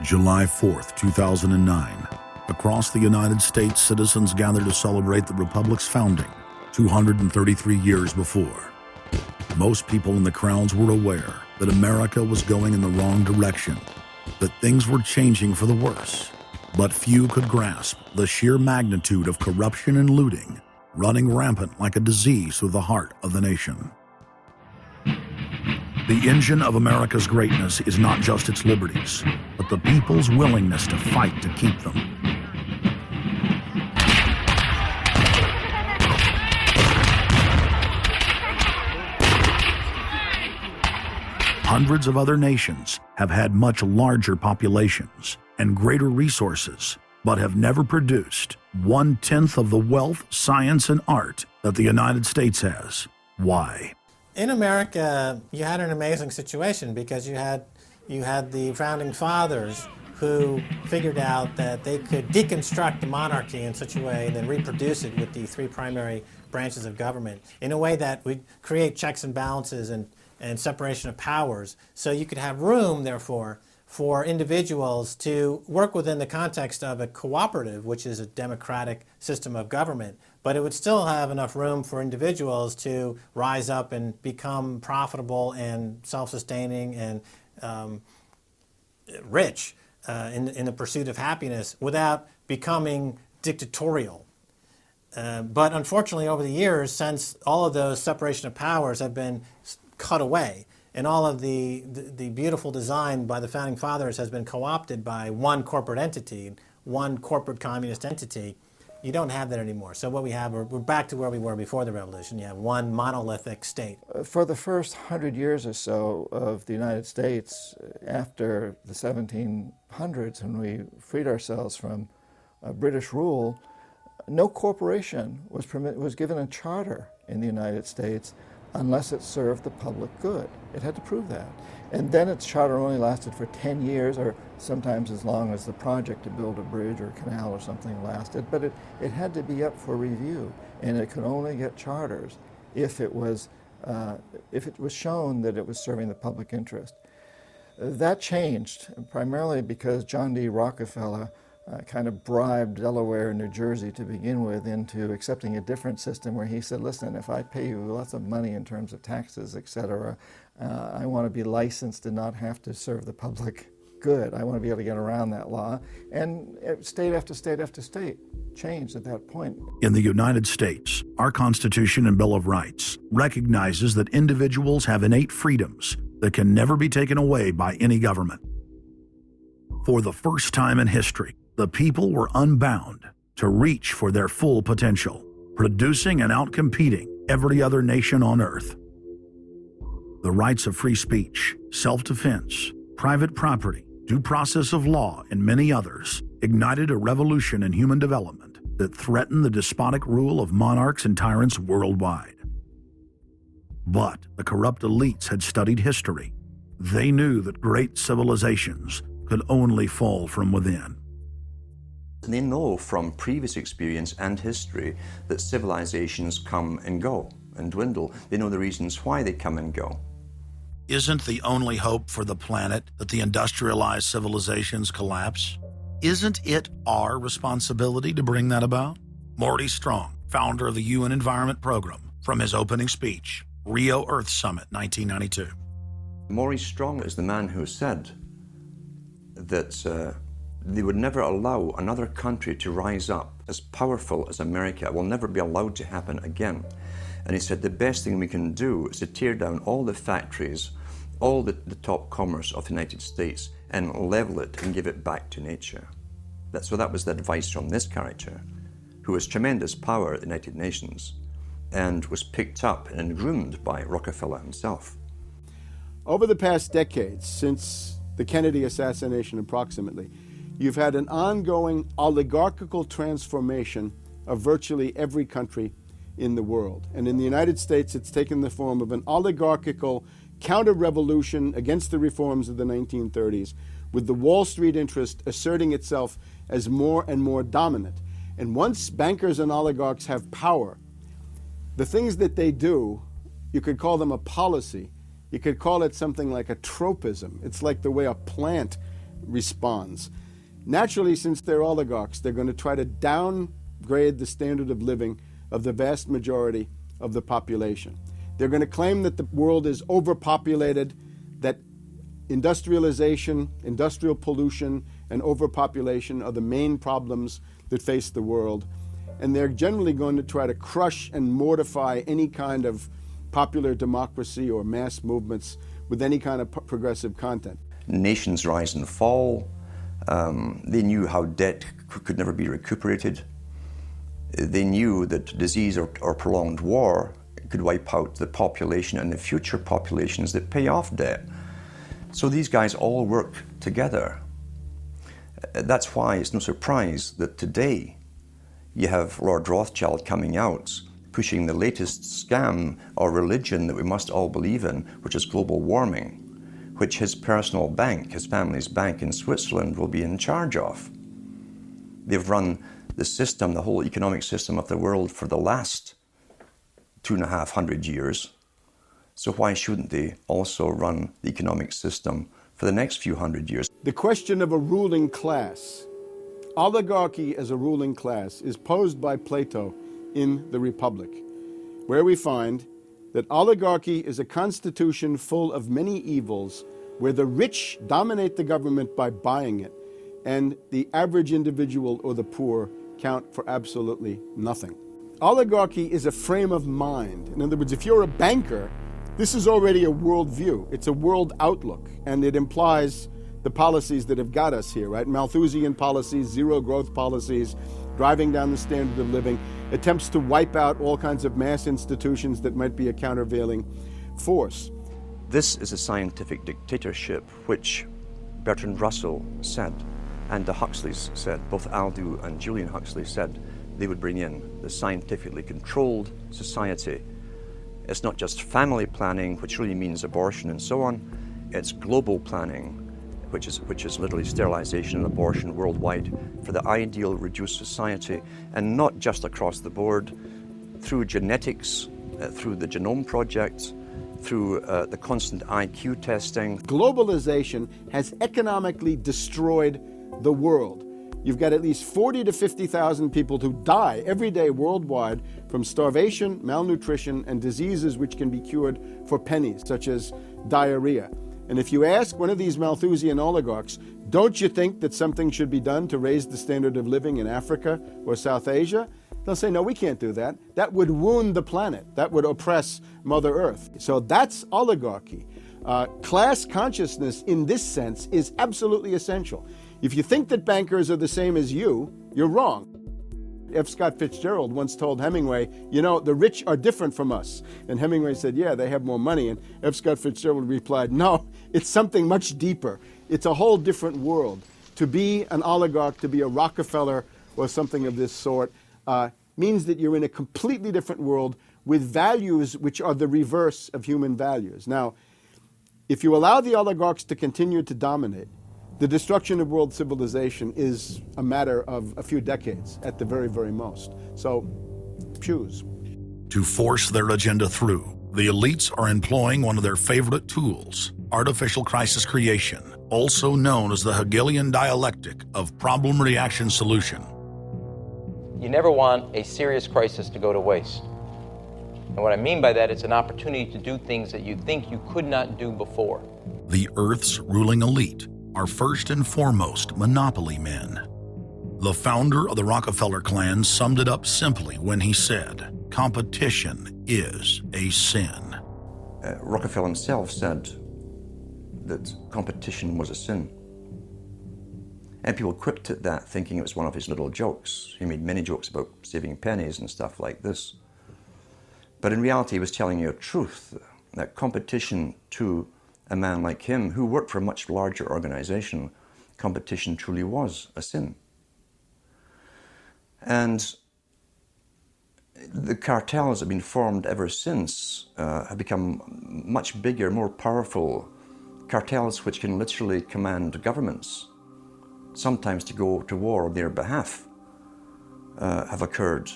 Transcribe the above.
July 4th, 2009. Across the United States, citizens gather to celebrate the Republic's founding 233 years before. Most people in the crowds were aware that America was going in the wrong direction, that things were changing for the worse. But few could grasp the sheer magnitude of corruption and looting running rampant like a disease through the heart of the nation. The engine of America's greatness is not just its liberties, but the people's willingness to fight to keep them. Hundreds of other nations have had much larger populations and greater resources, but have never produced 1/10 of the wealth, science, and art that the United States has. Why? In America, you had an amazing situation because you had the founding fathers who figured out that they could deconstruct the monarchy in such a way and then reproduce it with the three primary branches of government in a way that would create checks and balances and separation of powers. So you could have room, therefore, for individuals to work within the context of a cooperative, which is a democratic system of government, but it would still have enough room for individuals to rise up and become profitable and self-sustaining and rich in the pursuit of happiness without becoming dictatorial. But unfortunately, over the years, since all of those separation of powers have been cut away, and all of the beautiful design by the founding fathers has been co-opted by one corporate entity, one corporate communist entity, you don't have that anymore. So what we have, we're back to where we were before the revolution. You have one monolithic state. For the first 100 years or so of the United States, after the 1700s, when we freed ourselves from British rule, no corporation was given a charter in the United States unless it served the public good. It had to prove that. And then its charter only lasted for 10 years, or sometimes as long as the project to build a bridge or a canal or something lasted. But it had to be up for review, and it could only get charters if it was shown that it was serving the public interest. That changed, primarily because John D. Rockefeller kind of bribed Delaware and New Jersey to begin with into accepting a different system where he said, listen, if I pay you lots of money in terms of taxes, etc., I want to be licensed and not have to serve the public good. I want to be able to get around that law. And state after state after state changed at that point. In the United States, our Constitution and Bill of Rights recognizes that individuals have innate freedoms that can never be taken away by any government. For the first time in history, the people were unbound to reach for their full potential, producing and outcompeting every other nation on earth. The rights of free speech, self-defense, private property, due process of law, and many others ignited a revolution in human development that threatened the despotic rule of monarchs and tyrants worldwide. But the corrupt elites had studied history. They knew that great civilizations could only fall from within. They know from previous experience and history that civilizations come and go and dwindle. They know the reasons why they come and go. Isn't the only hope for the planet that the industrialized civilizations collapse? Isn't it our responsibility to bring that about? Morty Strong, founder of the UN Environment Program, from his opening speech, Rio Earth Summit, 1992. Maurice Strong is the man who said that they would never allow another country to rise up as powerful as America. It will never be allowed to happen again. And he said the best thing we can do is to tear down all the factories, all the top commerce of the United States, and level it and give it back to nature. So that was the advice from this character, who has tremendous power at the United Nations and was picked up and groomed by Rockefeller himself. Over the past decades, since the Kennedy assassination approximately, you've had an ongoing oligarchical transformation of virtually every country in the world. And in the United States, it's taken the form of an oligarchical counter-revolution against the reforms of the 1930s, with the Wall Street interest asserting itself as more and more dominant. And once bankers and oligarchs have power, the things that they do, you could call them a policy. You could call it something like a tropism. It's like the way a plant responds. Naturally, since they're oligarchs, they're going to try to downgrade the standard of living of the vast majority of the population. They're going to claim that the world is overpopulated, that industrialization, industrial pollution, and overpopulation are the main problems that face the world. And they're generally going to try to crush and mortify any kind of popular democracy or mass movements with any kind of progressive content. Nations rise and fall. They knew how debt could never be recuperated. They knew that disease or prolonged war could wipe out the population and the future populations that pay off debt. So these guys all work together. That's why it's no surprise that today you have Lord Rothschild coming out, pushing the latest scam or religion that we must all believe in, which is global warming, which his personal bank, his family's bank in Switzerland, will be in charge of. They've run the system, the whole economic system of the world for the last 250 years. So why shouldn't they also run the economic system for the next few hundred years? The question of a ruling class, oligarchy as a ruling class, is posed by Plato in the Republic, where we find that oligarchy is a constitution full of many evils, where the rich dominate the government by buying it, and the average individual or the poor count for absolutely nothing. Oligarchy is a frame of mind. In other words, if you're a banker, this is already a world view. It's a world outlook, and it implies the policies that have got us here, right? Malthusian policies, zero growth policies, driving down the standard of living, attempts to wipe out all kinds of mass institutions that might be a countervailing force. This is a scientific dictatorship, which Bertrand Russell said, and the Huxleys said, both Aldous and Julian Huxley said they would bring in the scientifically controlled society. It's not just family planning, which really means abortion and so on. It's global planning, which is literally sterilization and abortion worldwide for the ideal reduced society, and not just across the board, through genetics, through the Genome Project, through the constant IQ testing. Globalization has economically destroyed the world. You've got at least 40 to 50,000 people who die every day worldwide from starvation, malnutrition, and diseases which can be cured for pennies, such as diarrhea. And if you ask one of these Malthusian oligarchs, don't you think that something should be done to raise the standard of living in Africa or South Asia? They'll say, no, we can't do that. That would wound the planet. That would oppress Mother Earth. So that's oligarchy. Class consciousness in this sense is absolutely essential. If you think that bankers are the same as you, you're wrong. F. Scott Fitzgerald once told Hemingway, you know, the rich are different from us. And Hemingway said, yeah, they have more money. And F. Scott Fitzgerald replied, no, it's something much deeper. It's a whole different world. To be an oligarch, to be a Rockefeller or something of this sort, means that you're in a completely different world with values which are the reverse of human values. Now, if you allow the oligarchs to continue to dominate, the destruction of world civilization is a matter of a few decades at the very, very most. So, choose. To force their agenda through, the elites are employing one of their favorite tools, artificial crisis creation, also known as the Hegelian dialectic of problem-reaction-solution. You never want a serious crisis to go to waste. And what I mean by that, it's an opportunity to do things that you think you could not do before. The Earth's ruling elite are first and foremost monopoly men. The founder of the Rockefeller clan summed it up simply when he said, competition is a sin. Rockefeller himself said that competition was a sin. And people quipped at that, thinking it was one of his little jokes. He made many jokes about saving pennies and stuff like this. But in reality, he was telling you a truth, that competition to a man like him, who worked for a much larger organization, competition truly was a sin. And the cartels that have been formed ever since have become much bigger, more powerful cartels which can literally command governments, sometimes to go to war on their behalf, have occurred